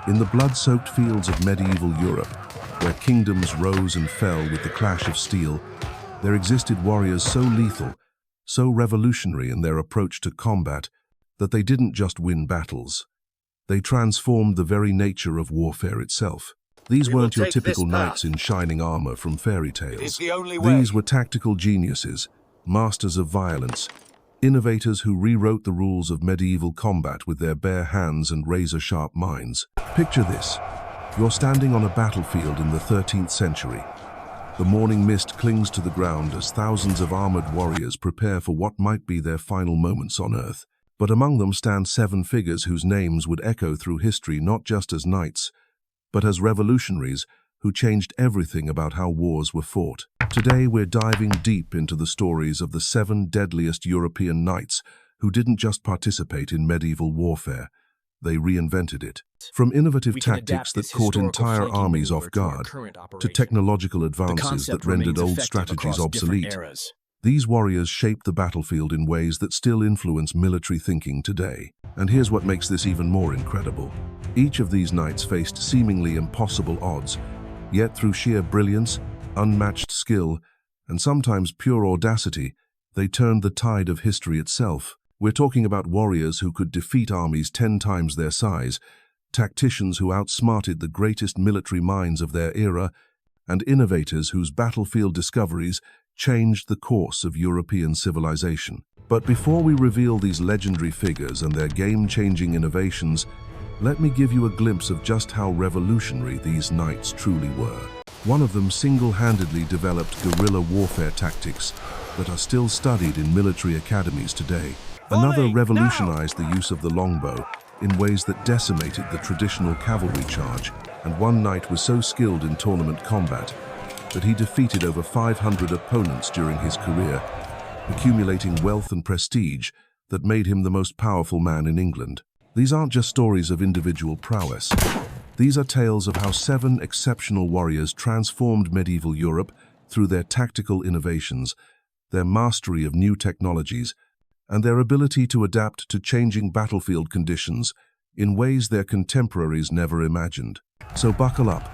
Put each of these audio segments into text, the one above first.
In the blood-soaked fields of medieval Europe, where kingdoms rose and fell with the clash of steel, there existed warriors so lethal, so revolutionary in their approach to combat, that they didn't just win battles. They transformed the very nature of warfare itself. These weren't your typical knights in shining armor from fairy tales. These were tactical geniuses, masters of violence, innovators who rewrote the rules of medieval combat with their bare hands and razor-sharp minds. Picture this. You're standing on a battlefield in the 13th century. The morning mist clings to the ground as thousands of armored warriors prepare for what might be their final moments on Earth. But among them stand 7 figures whose names would echo through history not just as knights, but as revolutionaries who changed everything about how wars were fought. Today we're diving deep into the stories of the 7 deadliest European knights who didn't just participate in medieval warfare, they reinvented it. From innovative tactics that caught entire armies off guard, to technological advances that rendered old strategies obsolete, these warriors shaped the battlefield in ways that still influence military thinking today. And here's what makes this even more incredible. Each of these knights faced seemingly impossible odds, yet through sheer brilliance, unmatched skill, and sometimes pure audacity, they turned the tide of history itself. We're talking about warriors who could defeat armies 10 times their size, tacticians who outsmarted the greatest military minds of their era, and innovators whose battlefield discoveries changed the course of European civilization. But before we reveal these legendary figures and their game-changing innovations, let me give you a glimpse of just how revolutionary these knights truly were. One of them single-handedly developed guerrilla warfare tactics that are still studied in military academies today. Another revolutionized the use of the longbow in ways that decimated the traditional cavalry charge, and one knight was so skilled in tournament combat that he defeated over 500 opponents during his career, accumulating wealth and prestige that made him the most powerful man in England. These aren't just stories of individual prowess. These are tales of how 7 exceptional warriors transformed medieval Europe through their tactical innovations, their mastery of new technologies, and their ability to adapt to changing battlefield conditions in ways their contemporaries never imagined. So buckle up,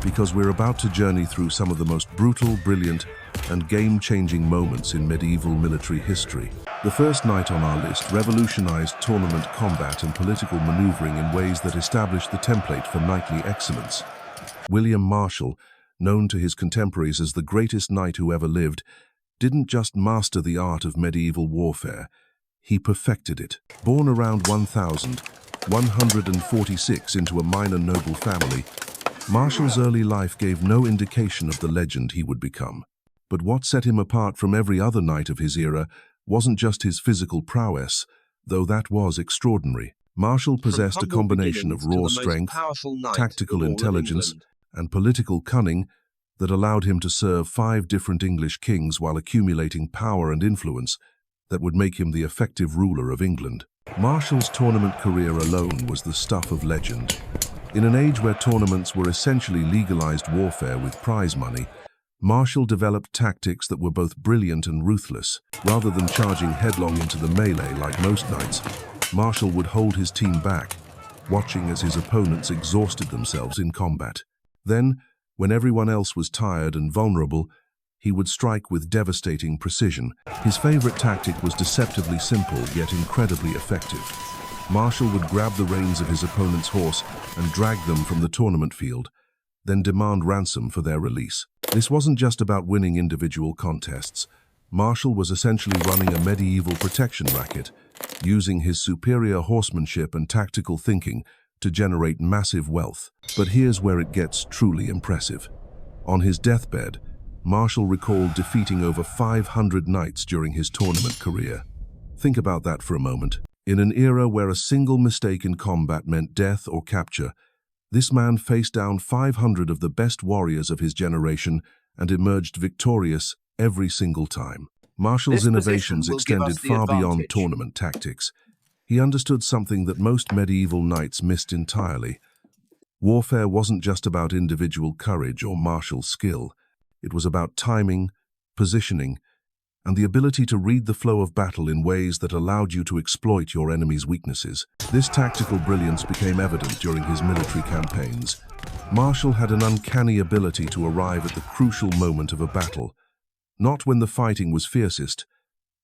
because we're about to journey through some of the most brutal, brilliant, and game-changing moments in medieval military history. The first knight on our list revolutionized tournament combat and political maneuvering in ways that established the template for knightly excellence. William Marshal, known to his contemporaries as the greatest knight who ever lived, didn't just master the art of medieval warfare, he perfected it. Born around 1146 into a minor noble family, Marshal's early life gave no indication of the legend he would become. But what set him apart from every other knight of his era wasn't just his physical prowess, though that was extraordinary. Marshal possessed a combination of raw strength, tactical intelligence, and political cunning that allowed him to serve 5 different English kings while accumulating power and influence that would make him the effective ruler of England. Marshal's tournament career alone was the stuff of legend. In an age where tournaments were essentially legalized warfare with prize money, Marshal developed tactics that were both brilliant and ruthless. Rather than charging headlong into the melee like most knights, Marshal would hold his team back, watching as his opponents exhausted themselves in combat. Then, when everyone else was tired and vulnerable, he would strike with devastating precision. His favorite tactic was deceptively simple yet incredibly effective. Marshal would grab the reins of his opponent's horse and drag them from the tournament field, then demand ransom for their release. This wasn't just about winning individual contests. Marshal was essentially running a medieval protection racket, using his superior horsemanship and tactical thinking to generate massive wealth. But here's where it gets truly impressive. On his deathbed, Marshal recalled defeating over 500 knights during his tournament career. Think about that for a moment. In an era where a single mistake in combat meant death or capture, this man faced down 500 of the best warriors of his generation and emerged victorious every single time. Marshal's innovations extended far beyond tournament tactics. He understood something that most medieval knights missed entirely. Warfare wasn't just about individual courage or martial skill. It was about timing, positioning, and the ability to read the flow of battle in ways that allowed you to exploit your enemy's weaknesses. This tactical brilliance became evident during his military campaigns. Marshal had an uncanny ability to arrive at the crucial moment of a battle, not when the fighting was fiercest,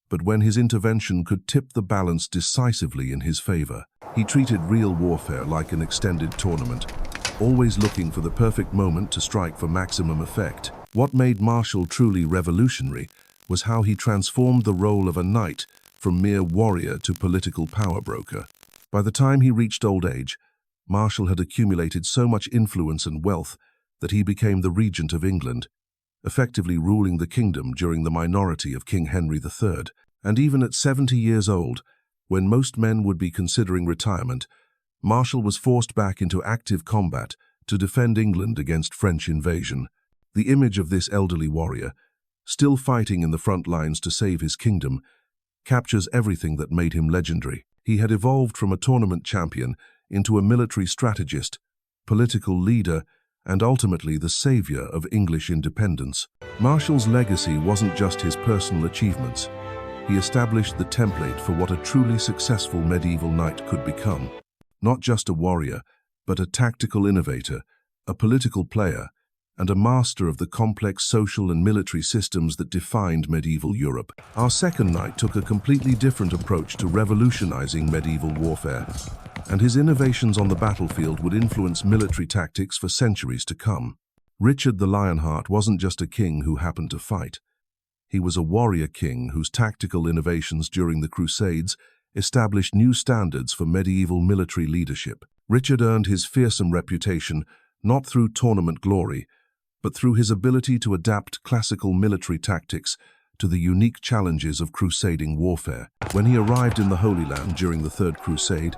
but when his intervention could tip the balance decisively in his favor. He treated real warfare like an extended tournament, always looking for the perfect moment to strike for maximum effect. What made Marshal truly revolutionary was how he transformed the role of a knight from mere warrior to political power broker. By the time he reached old age, Marshal had accumulated so much influence and wealth that he became the regent of England, effectively ruling the kingdom during the minority of King Henry III. And even at 70 years old, when most men would be considering retirement, Marshal was forced back into active combat to defend England against French invasion. The image of this elderly warrior, still fighting in the front lines to save his kingdom, captures everything that made him legendary. He had evolved from a tournament champion into a military strategist, political leader, and ultimately the savior of English independence. Marshal's legacy wasn't just his personal achievements. He established the template for what a truly successful medieval knight could become. Not just a warrior, but a tactical innovator, a political player, and a master of the complex social and military systems that defined medieval Europe. Our second knight took a completely different approach to revolutionizing medieval warfare, and his innovations on the battlefield would influence military tactics for centuries to come. Richard the Lionheart wasn't just a king who happened to fight. He was a warrior king whose tactical innovations during the Crusades established new standards for medieval military leadership. Richard earned his fearsome reputation not through tournament glory, but through his ability to adapt classical military tactics to the unique challenges of crusading warfare. When he arrived in the Holy Land during the Third Crusade,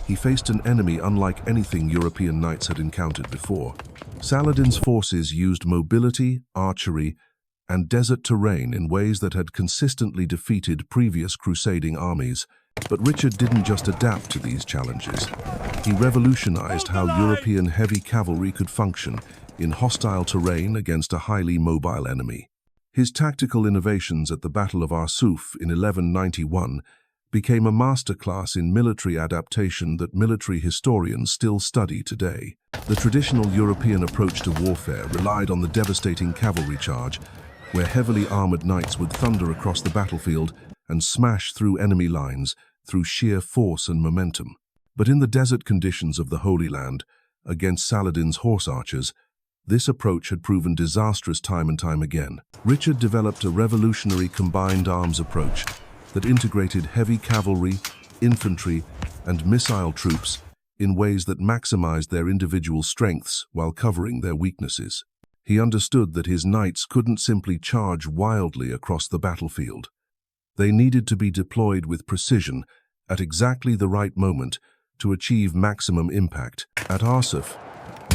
he faced an enemy unlike anything European knights had encountered before. Saladin's forces used mobility, archery, and desert terrain in ways that had consistently defeated previous crusading armies. But Richard didn't just adapt to these challenges. He revolutionized how European heavy cavalry could function in hostile terrain against a highly mobile enemy. His tactical innovations at the Battle of Arsuf in 1191 became a masterclass in military adaptation that military historians still study today. The traditional European approach to warfare relied on the devastating cavalry charge, where heavily armored knights would thunder across the battlefield and smash through enemy lines through sheer force and momentum. But in the desert conditions of the Holy Land, against Saladin's horse archers, this approach had proven disastrous time and time again. Richard developed a revolutionary combined arms approach that integrated heavy cavalry, infantry, and missile troops in ways that maximized their individual strengths while covering their weaknesses. He understood that his knights couldn't simply charge wildly across the battlefield. They needed to be deployed with precision at exactly the right moment to achieve maximum impact. At Arsuf,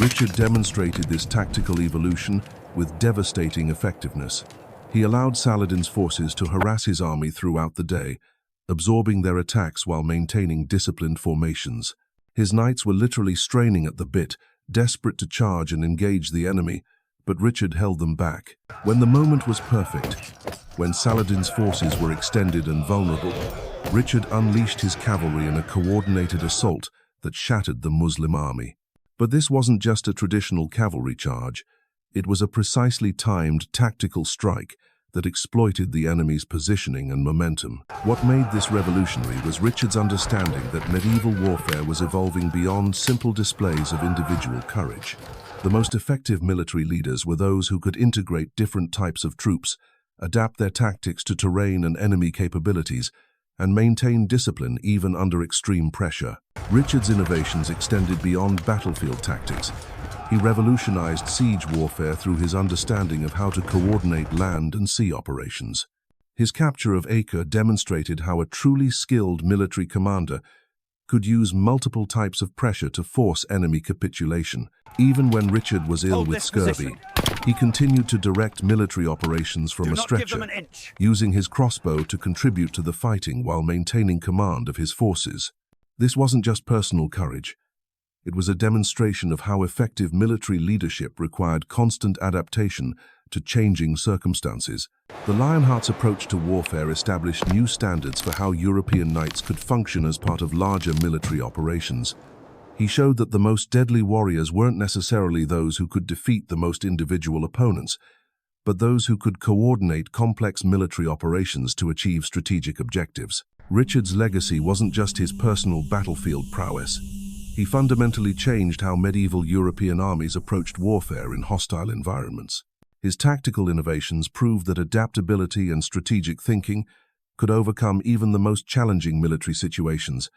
Richard demonstrated this tactical evolution with devastating effectiveness. He allowed Saladin's forces to harass his army throughout the day, absorbing their attacks while maintaining disciplined formations. His knights were literally straining at the bit, desperate to charge and engage the enemy, but Richard held them back. When the moment was perfect, when Saladin's forces were extended and vulnerable, Richard unleashed his cavalry in a coordinated assault that shattered the Muslim army. But this wasn't just a traditional cavalry charge. It was a precisely timed tactical strike that exploited the enemy's positioning and momentum. What made this revolutionary was Richard's understanding that medieval warfare was evolving beyond simple displays of individual courage. The most effective military leaders were those who could integrate different types of troops, adapt their tactics to terrain and enemy capabilities, and maintain discipline even under extreme pressure. Richard's innovations extended beyond battlefield tactics. He revolutionized siege warfare through his understanding of how to coordinate land and sea operations. His capture of Acre demonstrated how a truly skilled military commander could use multiple types of pressure to force enemy capitulation. Even when Richard was ill with scurvy, he continued to direct military operations from a stretcher, using his crossbow to contribute to the fighting while maintaining command of his forces. This wasn't just personal courage. It was a demonstration of how effective military leadership required constant adaptation to changing circumstances. The Lionheart's approach to warfare established new standards for how European knights could function as part of larger military operations. He showed that the most deadly warriors weren't necessarily those who could defeat the most individual opponents, but those who could coordinate complex military operations to achieve strategic objectives. Richard's legacy wasn't just his personal battlefield prowess. He fundamentally changed how medieval European armies approached warfare in hostile environments. His tactical innovations proved that adaptability and strategic thinking could overcome even the most challenging military situations,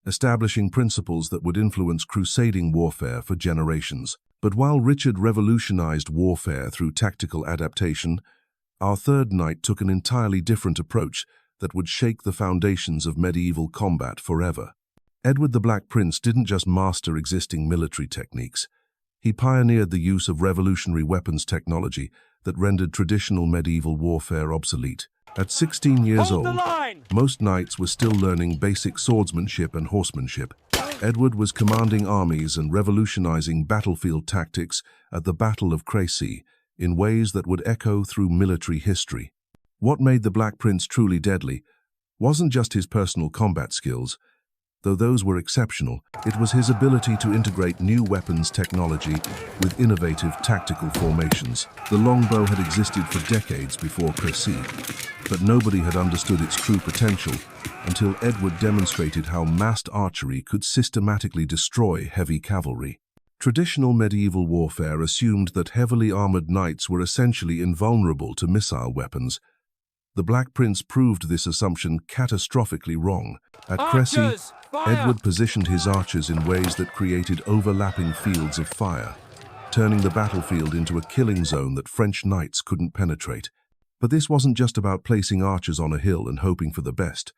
establishing principles that would influence crusading warfare for generations. But while Richard revolutionized warfare through tactical adaptation, our third knight took an entirely different approach that would shake the foundations of medieval combat forever. Edward the Black Prince didn't just master existing military techniques. He pioneered the use of revolutionary weapons technology that rendered traditional medieval warfare obsolete. At 16 years old, most knights were still learning basic swordsmanship and horsemanship. Edward was commanding armies and revolutionizing battlefield tactics at the Battle of Crécy in ways that would echo through military history. What made the Black Prince truly deadly wasn't just his personal combat skills. Though those were exceptional, it was his ability to integrate new weapons technology with innovative tactical formations. The longbow had existed for decades before Crécy, but nobody had understood its true potential until Edward demonstrated how massed archery could systematically destroy heavy cavalry. Traditional medieval warfare assumed that heavily armored knights were essentially invulnerable to missile weapons. The Black Prince proved this assumption catastrophically wrong. At Crécy, Edward positioned his archers in ways that created overlapping fields of fire, turning the battlefield into a killing zone that French knights couldn't penetrate. But this wasn't just about placing archers on a hill and hoping for the best.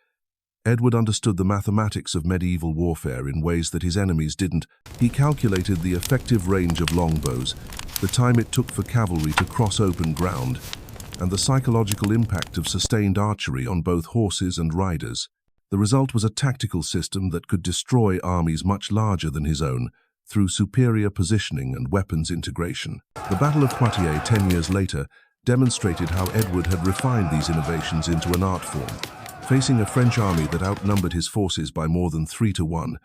Edward understood the mathematics of medieval warfare in ways that his enemies didn't. He calculated the effective range of longbows, the time it took for cavalry to cross open ground, and the psychological impact of sustained archery on both horses and riders. The result was a tactical system that could destroy armies much larger than his own through superior positioning and weapons integration. The Battle of Poitiers 10 years later demonstrated how Edward had refined these innovations into an art form. Facing a French army that outnumbered his forces by more than 3-1,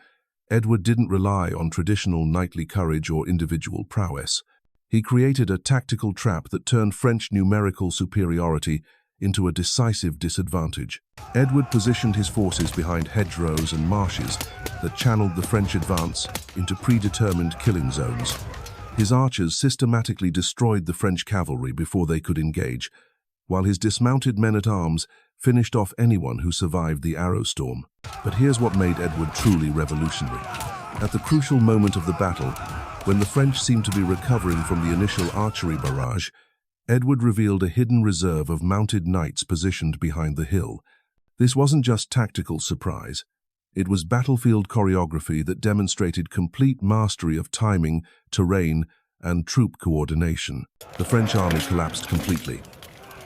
Edward didn't rely on traditional knightly courage or individual prowess. He created a tactical trap that turned French numerical superiority into a decisive disadvantage. Edward positioned his forces behind hedgerows and marshes that channeled the French advance into predetermined killing zones. His archers systematically destroyed the French cavalry before they could engage, while his dismounted men-at-arms finished off anyone who survived the arrow storm. But here's what made Edward truly revolutionary. At the crucial moment of the battle, when the French seemed to be recovering from the initial archery barrage, Edward revealed a hidden reserve of mounted knights positioned behind the hill. This wasn't just tactical surprise. It was battlefield choreography that demonstrated complete mastery of timing, terrain, and troop coordination. The French army collapsed completely.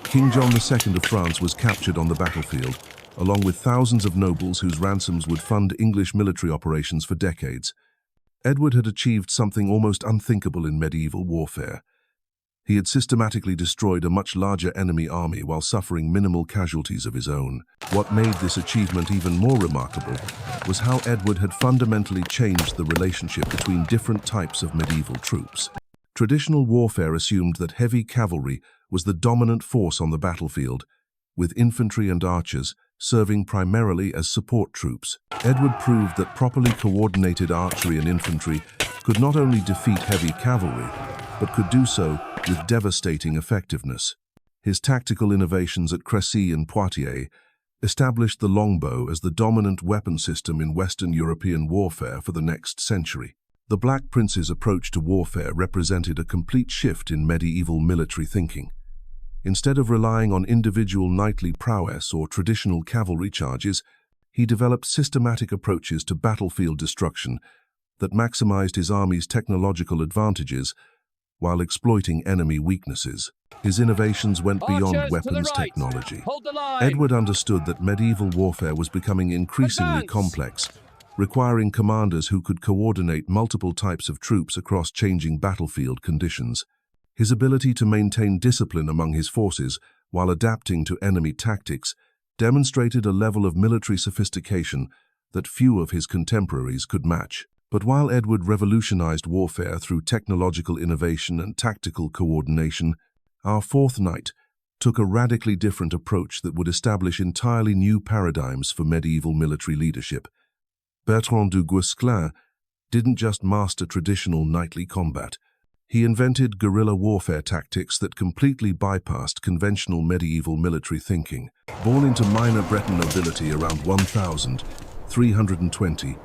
King John II of France was captured on the battlefield, along with thousands of nobles whose ransoms would fund English military operations for decades. Edward had achieved something almost unthinkable in medieval warfare. He had systematically destroyed a much larger enemy army while suffering minimal casualties of his own. What made this achievement even more remarkable was how Edward had fundamentally changed the relationship between different types of medieval troops. Traditional warfare assumed that heavy cavalry was the dominant force on the battlefield, with infantry and archers serving primarily as support troops. Edward proved that properly coordinated archery and infantry could not only defeat heavy cavalry, but could do so with devastating effectiveness. His tactical innovations at Crécy and Poitiers established the longbow as the dominant weapon system in Western European warfare for the next century. The Black Prince's approach to warfare represented a complete shift in medieval military thinking. Instead of relying on individual knightly prowess or traditional cavalry charges, he developed systematic approaches to battlefield destruction that maximized his army's technological advantages while exploiting enemy weaknesses. His innovations went beyond weapons technology. Edward understood that medieval warfare was becoming increasingly complex, requiring commanders who could coordinate multiple types of troops across changing battlefield conditions. His ability to maintain discipline among his forces while adapting to enemy tactics demonstrated a level of military sophistication that few of his contemporaries could match. But while Edward revolutionized warfare through technological innovation and tactical coordination, our fourth knight took a radically different approach that would establish entirely new paradigms for medieval military leadership. Bertrand du Guesclin didn't just master traditional knightly combat. He invented guerrilla warfare tactics that completely bypassed conventional medieval military thinking. Born into minor Breton nobility around 1320,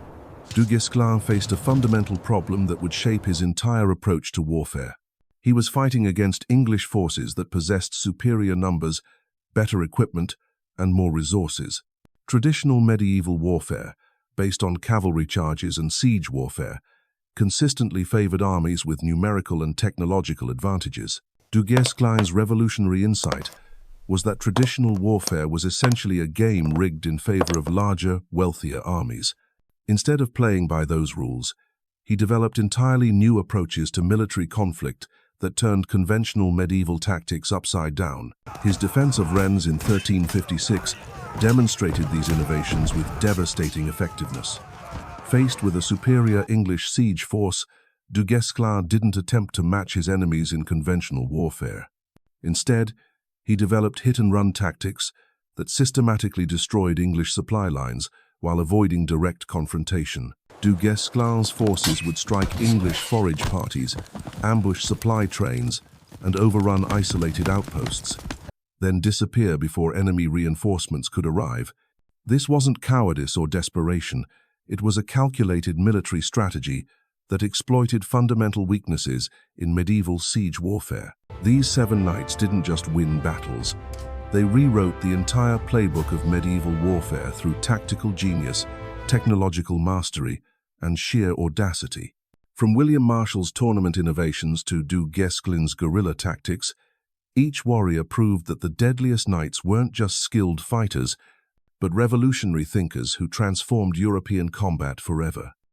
du Guesclin faced a fundamental problem that would shape his entire approach to warfare. He was fighting against English forces that possessed superior numbers, better equipment, and more resources. Traditional medieval warfare, based on cavalry charges and siege warfare, consistently favored armies with numerical and technological advantages. Du Guesclin's revolutionary insight was that traditional warfare was essentially a game rigged in favor of larger, wealthier armies. Instead of playing by those rules, he developed entirely new approaches to military conflict that turned conventional medieval tactics upside down. His defense of Rennes in 1356 demonstrated these innovations with devastating effectiveness. Faced with a superior English siege force, du Guesclin didn't attempt to match his enemies in conventional warfare. Instead, he developed hit-and-run tactics that systematically destroyed English supply lines while avoiding direct confrontation. Du Guesclin's forces would strike English forage parties, ambush supply trains, and overrun isolated outposts, then disappear before enemy reinforcements could arrive. This wasn't cowardice or desperation. It was a calculated military strategy that exploited fundamental weaknesses in medieval siege warfare. These 7 knights didn't just win battles. They rewrote the entire playbook of medieval warfare through tactical genius, technological mastery, and sheer audacity. From William Marshal's tournament innovations to du Guesclin's guerrilla tactics, each warrior proved that the Deadliest knights weren't just skilled fighters, but revolutionary thinkers who transformed European combat forever.